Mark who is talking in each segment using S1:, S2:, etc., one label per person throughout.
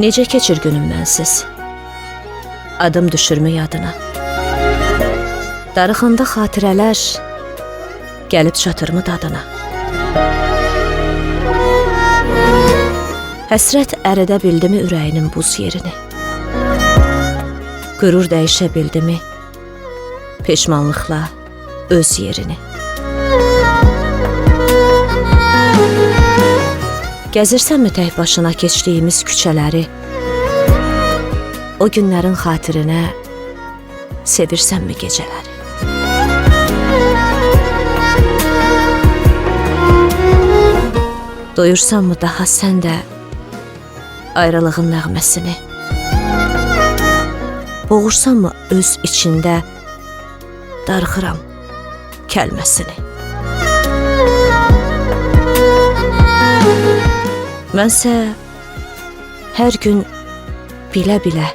S1: Necə keçir günüm mənsiz? Adım düşürmü yadına? Darıxanda xatirələr gəlib çatırmı dadına? Həsrət əridə bildimi ürəyinin buz yerini? Qürur dəyişə bildimi peşmanlıqla öz yerini? Gəzirsənmi tək başına keçdiyimiz küçələri? O günlərin xatirinə sevirsənmi gecələri? Doyursanmı daha sən də ayrılığın nəğməsini? Boğursanmı öz içində darıxıram kəlməsini? Mənsə hər gün bilə-bilə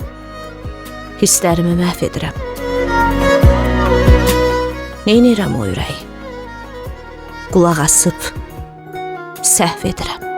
S1: hisslərimi məhv edirəm. Neynirəm o ürəyi? Qulaq asıb səhv edirəm.